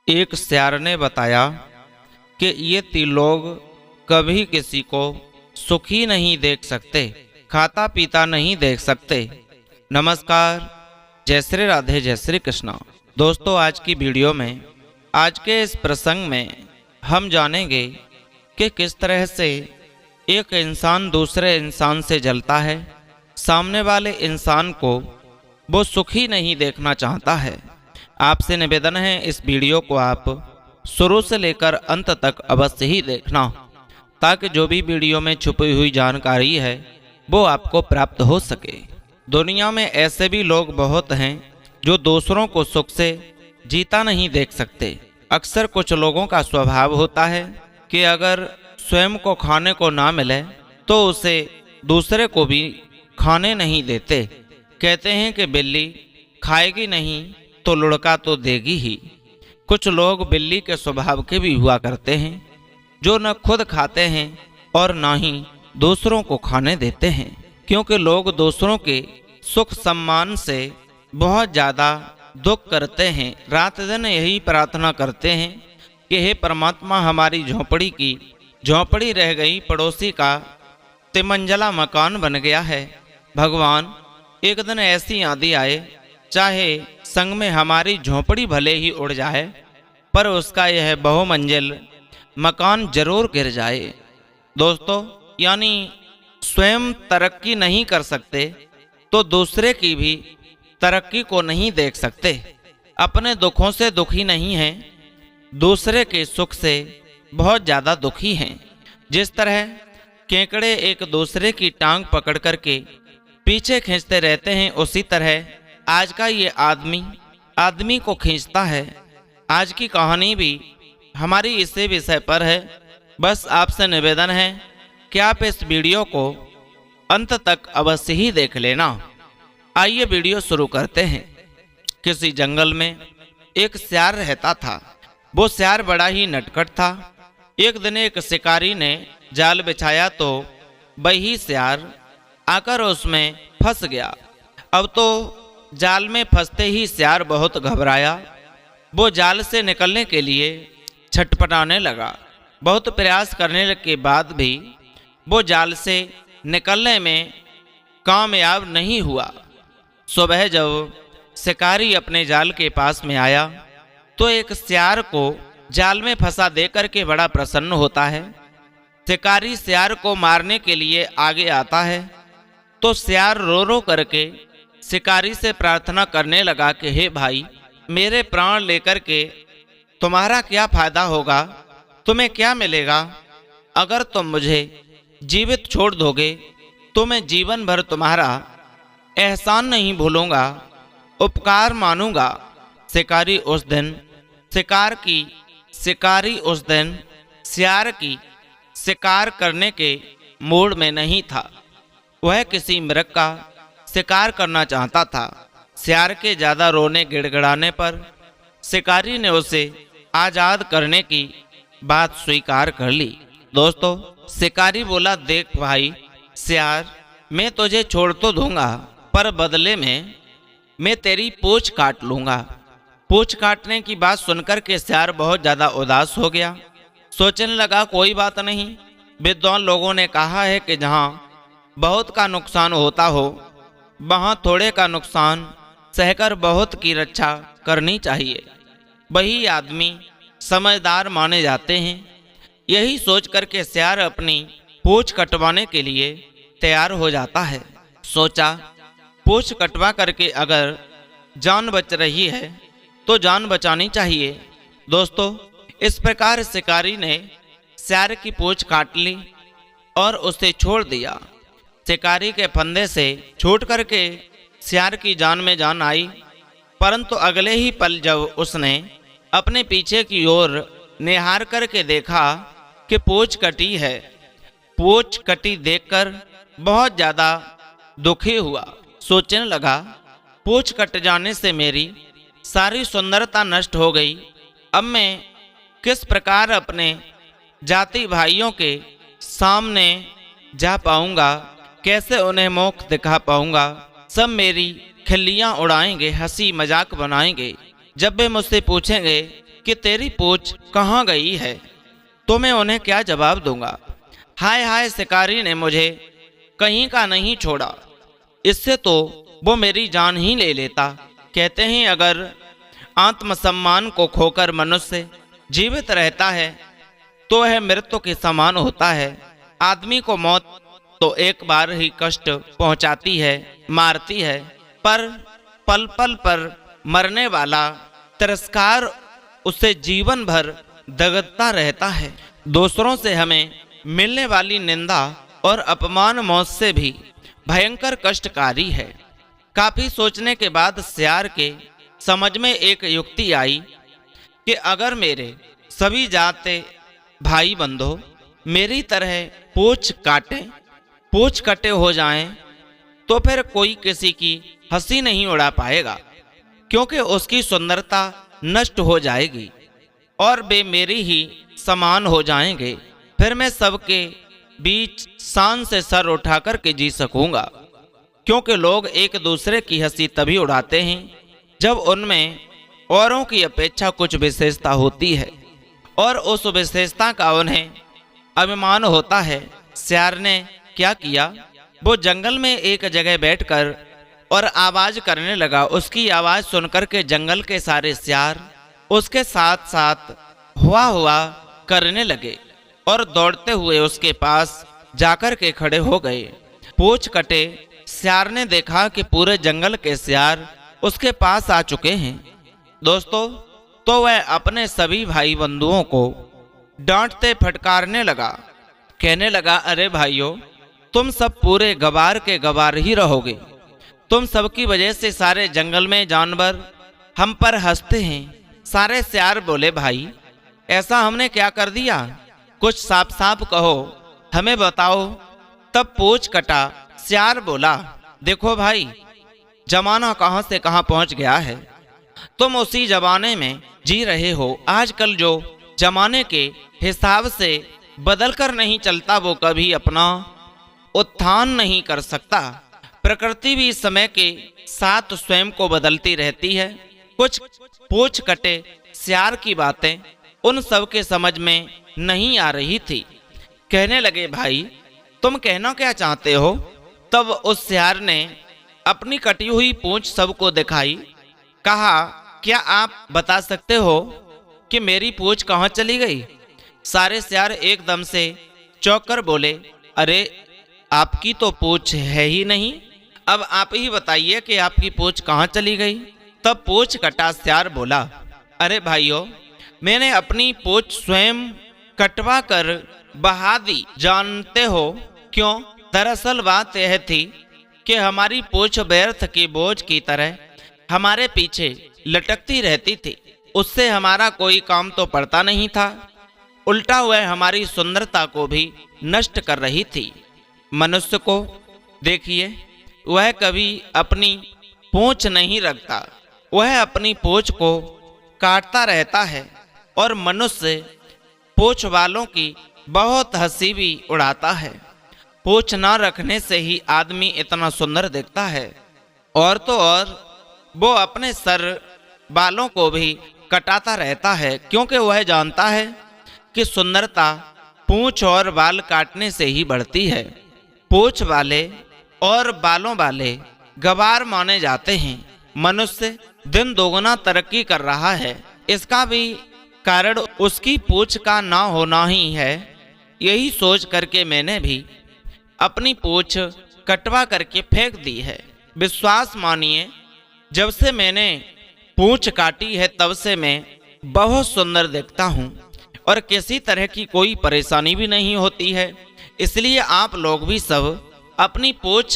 एक सियार ने बताया कि ये तीन लोग कभी किसी को सुखी नहीं देख सकते, खाता पीता नहीं देख सकते। नमस्कार, जय श्री राधे, जय श्री कृष्णा। दोस्तों, आज की वीडियो में, आज के इस प्रसंग में हम जानेंगे कि किस तरह से एक इंसान दूसरे इंसान से जलता है। सामने वाले इंसान को वो सुखी नहीं देखना चाहता है। आपसे निवेदन है, इस वीडियो को आप शुरू से लेकर अंत तक अवश्य ही देखना, ताकि जो भी वीडियो में छुपी हुई जानकारी है वो आपको प्राप्त हो सके। दुनिया में ऐसे भी लोग बहुत हैं जो दूसरों को सुख से जीता नहीं देख सकते। अक्सर कुछ लोगों का स्वभाव होता है कि अगर स्वयं को खाने को ना मिले तो उसे दूसरे को भी खाने नहीं देते। कहते हैं कि बिल्ली खाएगी नहीं तो लुढ़का तो देगी ही। कुछ लोग बिल्ली के स्वभाव के भी हुआ करते हैं, जो न खुद खाते हैं और न ही दूसरों को खाने देते हैं, क्योंकि लोग दूसरों के सुख सम्मान से बहुत ज़्यादा दुख करते हैं। रात दिन यही प्रार्थना करते हैं कि हे परमात्मा, हमारी झोंपड़ी की झोंपड़ी रह गई, पड़ोसी का तिमंजला मकान बन गया है। भगवान, एक दिन ऐसी आंधी आए, चाहे संग में हमारी झोंपड़ी भले ही उड़ जाए, पर उसका यह बहुमंजिल मकान जरूर गिर जाए। दोस्तों, यानी स्वयं तरक्की नहीं कर सकते तो दूसरे की भी तरक्की को नहीं देख सकते। अपने दुखों से दुखी नहीं हैं, दूसरे के सुख से बहुत ज़्यादा दुखी हैं। जिस तरह केकड़े एक दूसरे की टांग पकड़ करके पीछे खींचते रहते हैं, उसी तरह आज का ये आदमी को खींचता है। आज की कहानी भी हमारी इसी विषय पर है। बस आपसे निवेदन है कि आप इस वीडियो को अंत तक अवश्य ही देख लेना। आइए वीडियो शुरू करते हैं। किसी जंगल में एक सियार रहता था। वो सियार बड़ा ही नटखट था। एक दिन एक शिकारी ने जाल बिछाया तो वही सियार आकर उसमें फंस गया। अब तो जाल में फंसते ही सियार बहुत घबराया। वो जाल से निकलने के लिए छटपटाने लगा। बहुत प्रयास करने के बाद भी वो जाल से निकलने में कामयाब नहीं हुआ। सुबह जब शिकारी अपने जाल के पास में आया तो एक सियार को जाल में फंसा देकर के बड़ा प्रसन्न होता है। शिकारी सियार को मारने के लिए आगे आता है तो सियार रो रो करके शिकारी से प्रार्थना करने लगा कि हे भाई, मेरे प्राण लेकर के तुम्हारा क्या फायदा होगा, तुम्हें क्या मिलेगा? अगर तुम मुझे जीवित छोड़ दोगे तो मैं जीवन भर तुम्हारा एहसान नहीं भूलूंगा, उपकार मानूंगा। शिकारी उस दिन सियार की शिकार करने के मूड में नहीं था। वह किसी मृग का शिकार करना चाहता था। सियार के ज़्यादा रोने गिड़गिड़ाने पर शिकारी ने उसे आज़ाद करने की बात स्वीकार कर ली। दोस्तों, शिकारी बोला, देख भाई सियार, मैं तुझे छोड़ तो दूंगा, पर बदले में मैं तेरी पूंछ काट लूंगा। पूंछ काटने की बात सुनकर के सियार बहुत ज़्यादा उदास हो गया। सोचने लगा, कोई बात नहीं, विद्वान लोगों ने कहा है कि जहाँ बहुत का नुकसान होता हो वहाँ थोड़े का नुकसान सहकर बहुत की रक्षा करनी चाहिए। वही आदमी समझदार माने जाते हैं। यही सोच करके सियार अपनी पूंछ कटवाने के लिए तैयार हो जाता है। सोचा, पूंछ कटवा करके अगर जान बच रही है तो जान बचानी चाहिए। दोस्तों, इस प्रकार शिकारी ने सियार की पूंछ काट ली और उसे छोड़ दिया। शिकारी के फंदे से छूट करके सियार की जान में जान आई, परंतु अगले ही पल जब उसने अपने पीछे की ओर निहार करके देखा कि पूंछ कटी है। पूंछ कटी देखकर बहुत ज़्यादा दुखी हुआ। सोचने लगा, पूंछ कट जाने से मेरी सारी सुंदरता नष्ट हो गई। अब मैं किस प्रकार अपने जाति भाइयों के सामने जा पाऊंगा, कैसे उन्हें मुख दिखा पाऊंगा? सब मेरी खिल्लियाँ उड़ाएंगे, हंसी मजाक बनाएंगे। जब वे मुझसे पूछेंगे कि तेरी पूंछ कहाँ गई है, तो मैं उन्हें क्या जवाब दूंगा। हाय हाय, शिकारी ने मुझे कहीं का नहीं छोड़ा, इससे तो वो मेरी जान ही ले लेता। कहते हैं अगर आत्मसम्मान को खोकर मनुष्य जीवित रहता है तो वह मृत्यु के समान होता है। आदमी को मौत तो एक बार ही कष्ट पहुंचाती है, मारती है, पर पल पल पर मरने वाला तिरस्कार उसे जीवन भर दगता रहता है। दूसरों से हमें मिलने वाली निंदा और अपमान मौत से भी भयंकर कष्टकारी है। काफी सोचने के बाद सियार के समझ में एक युक्ति आई कि अगर मेरे सभी जाते भाई बंधु मेरी तरह पूंछ कटे हो जाएं, तो फिर कोई किसी की हंसी नहीं उड़ा पाएगा, क्योंकि उसकी सुंदरता नष्ट हो जाएगी और वे मेरी ही समान हो जाएंगे। फिर मैं सबके बीच शान से सर उठा कर के जी सकूंगा, क्योंकि लोग एक दूसरे की हंसी तभी उड़ाते हैं जब उनमें औरों की अपेक्षा कुछ विशेषता होती है और उस विशेषता का उन्हें अभिमान होता है। सियार ने क्या किया, वो जंगल में एक जगह बैठकर और आवाज करने लगा। उसकी आवाज सुनकर के जंगल के सारे सियार उसके साथ साथ हुआ करने लगे और दौड़ते हुए उसके पास जाकर के खड़े हो गए। पूंछ कटे सियार ने देखा कि पूरे जंगल के सियार उसके पास आ चुके हैं। दोस्तों, तो वह अपने सभी भाई बंधुओं को डांटते फटकारने लगा, कहने लगा, अरे भाइयों, तुम सब पूरे गवार के गवार ही रहोगे। तुम सबकी वजह से सारे जंगल में जानवर हम पर हंसते हैं। सारे सियार बोले, भाई ऐसा हमने क्या कर दिया, कुछ साफ साफ कहो, हमें बताओ। तब पूंछ कटा सियार बोला, देखो भाई, जमाना कहां से कहां पहुंच गया है। तुम उसी जमाने में जी रहे हो। आजकल जो जमाने के हिसाब से बदल कर नहीं चलता वो कभी अपना उत्थान नहीं कर सकता। प्रकृति भी समय के साथ स्वयं को बदलती रहती है। कुछ पूंछ कटे सियार की बातें उन सब के समझ में नहीं आ रही थी। कहने लगे, भाई तुम कहना क्या चाहते हो। तब उस सियार ने अपनी कटी हुई पूंछ सबको दिखाई। कहा, क्या आप बता सकते हो कि मेरी पूंछ कहाँ चली गई। सारे सियार एकदम से चौंक कर बोले, अरे आपकी तो पूंछ है ही नहीं, अब आप ही बताइए कि आपकी पूंछ कहाँ चली गई। तब पूंछ कटा सियार बोला, अरे भाइयों, मैंने अपनी पूंछ स्वयं कटवा कर बहा दी, जानते हो क्यों। दरअसल बात यह थी कि हमारी पूंछ व्यर्थ की बोझ की तरह हमारे पीछे लटकती रहती थी। उससे हमारा कोई काम तो पड़ता नहीं था, उल्टा वह हमारी सुंदरता को भी नष्ट कर रही थी। मनुष्य को देखिए, वह कभी अपनी पूंछ नहीं रखता, वह अपनी पूंछ को काटता रहता है और मनुष्य पूंछ वालों की बहुत हंसी भी उड़ाता है। पूंछ ना रखने से ही आदमी इतना सुंदर दिखता है, और तो और वो अपने सर बालों को भी कटाता रहता है, क्योंकि वह जानता है कि सुंदरता पूंछ और बाल काटने से ही बढ़ती है। पूंछ वाले और बालों वाले गवार माने जाते हैं। मनुष्य दिन दोगुना तरक्की कर रहा है, इसका भी कारण उसकी पूंछ का ना होना ही है। यही सोच करके मैंने भी अपनी पूंछ कटवा करके फेंक दी है। विश्वास मानिए, जब से मैंने पूंछ काटी है तब से मैं बहुत सुंदर दिखता हूँ और किसी तरह की कोई परेशानी भी नहीं होती है। इसलिए आप लोग भी सब अपनी पूंछ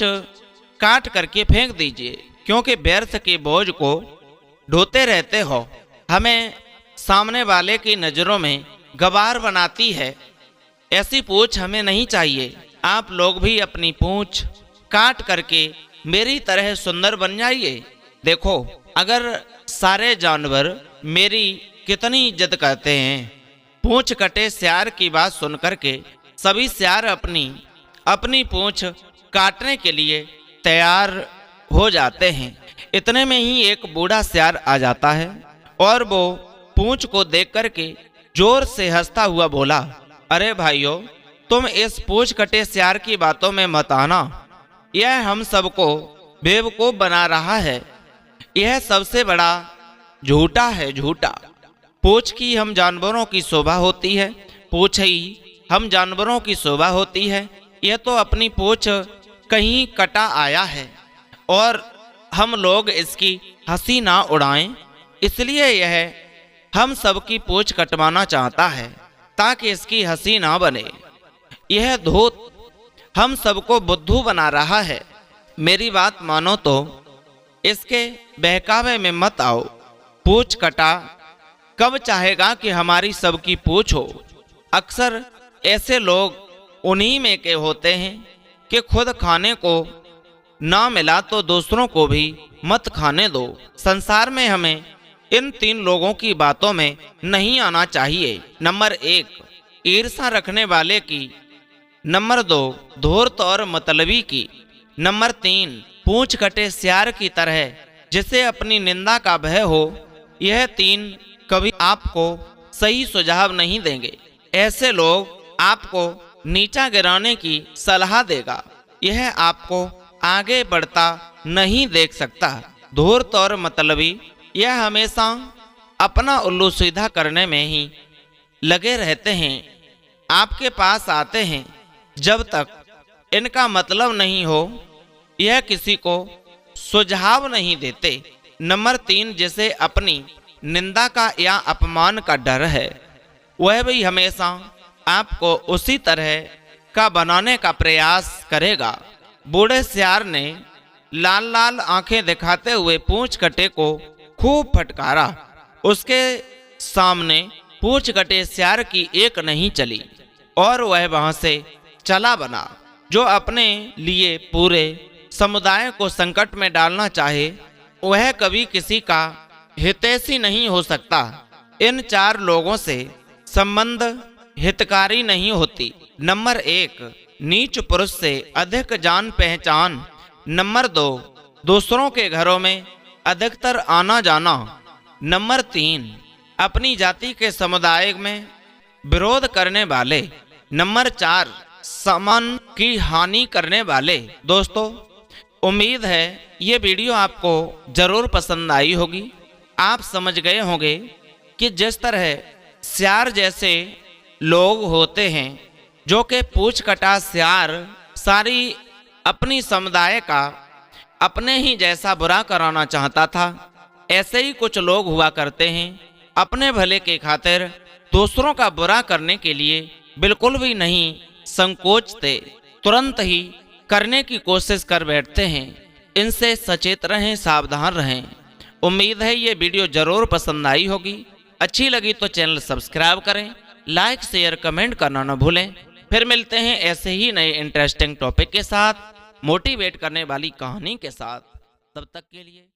काट करके फेंक दीजिए, क्योंकि व्यर्थ के बोझ को ढोते रहते हो, हमें सामने वाले की नज़रों में गवार बनाती है। ऐसी पूंछ हमें नहीं चाहिए। आप लोग भी अपनी पूंछ काट करके मेरी तरह सुंदर बन जाइए। देखो, अगर सारे जानवर मेरी कितनी इज्जत करते हैं। पूंछ कटे सियार की बात सुनकर के सभी सियार अपनी पूंछ काटने के लिए तैयार हो जाते हैं। इतने में ही एक बूढ़ा सियार आ जाता है और वो पूंछ को देख करके जोर से हंसता हुआ बोला, अरे भाइयों, तुम इस पूंछ कटे सियार की बातों में मत आना। यह हम सबको बेवकूफ बना रहा है। यह सबसे बड़ा झूठा है, झूठा। पूंछ की हम जानवरों की शोभा होती है, पूंछ ही हम जानवरों की शोभा होती है। यह तो अपनी पूंछ कहीं कटा आया है और हम लोग इसकी हंसी ना उड़ाएं, इसलिए यह हम सबकी पूंछ कटवाना चाहता है ताकि इसकी हंसी ना बने। यह धूत हम सबको बुद्धू बना रहा है। मेरी बात मानो तो इसके बहकावे में मत आओ। पूंछ कटा कब चाहेगा कि हमारी सबकी पूंछ हो। अक्सर ऐसे लोग उन्हीं में के होते हैं कि खुद खाने को ना मिला तो दूसरों को भी मत खाने दो। संसार में हमें इन 3 लोगों की बातों में नहीं आना चाहिए। नंबर 1, ईर्ष्या रखने वाले की। नंबर 2, धूर्त और मतलबी की। नंबर 3, पूंछ कटे सियार की तरह जिसे अपनी निंदा का भय हो। यह 3 कभी आपको सही सुझाव नहीं देंगे। ऐसे लोग आपको नीचा गिराने की सलाह देगा। यह आपको आगे बढ़ता नहीं देख सकता। धूर्त और मतलबी यह हमेशा अपना उल्लू सीधा करने में ही लगे रहते हैं। आपके पास आते हैं जब तक इनका मतलब नहीं हो। यह किसी को सुझाव नहीं देते। नंबर 3, जिसे अपनी निंदा का या अपमान का डर है, वह भी हमेशा आपको उसी तरह का बनाने का प्रयास करेगा। बूढ़े सियार ने लाल लाल आंखें दिखाते हुए पूंछ कटे को खूब फटकारा। उसके सामने पूंछ कटे सियार की एक नहीं चली और वह वहां से चला बना। जो अपने लिए पूरे समुदाय को संकट में डालना चाहे, वह कभी किसी का हितैषी नहीं हो सकता। इन 4 लोगों से संबंध हितकारी नहीं होती। नंबर 1, नीच पुरुष से अधिक जान पहचान। नंबर 2, दूसरों के घरों में अधिकतर आना जाना। नंबर 3, अपनी जाति के समुदाय में विरोध करने वाले। नंबर 4, सामान की हानि करने वाले। दोस्तों, उम्मीद है ये वीडियो आपको जरूर पसंद आई होगी। आप समझ गए होंगे कि जिस तरह सियार जैसे लोग होते हैं जो कि पूंछ कटा सियार सारी अपनी समुदाय का अपने ही जैसा बुरा कराना चाहता था, ऐसे ही कुछ लोग हुआ करते हैं। अपने भले के खातिर दूसरों का बुरा करने के लिए बिल्कुल भी नहीं संकोचते, तुरंत ही करने की कोशिश कर बैठते हैं। इनसे सचेत रहें, सावधान रहें। उम्मीद है ये वीडियो जरूर पसंद आई होगी। अच्छी लगी तो चैनल सब्सक्राइब करें, लाइक शेयर कमेंट करना न भूलें। फिर मिलते हैं ऐसे ही नए इंटरेस्टिंग टॉपिक के साथ, मोटिवेट करने वाली कहानी के साथ। तब तक के लिए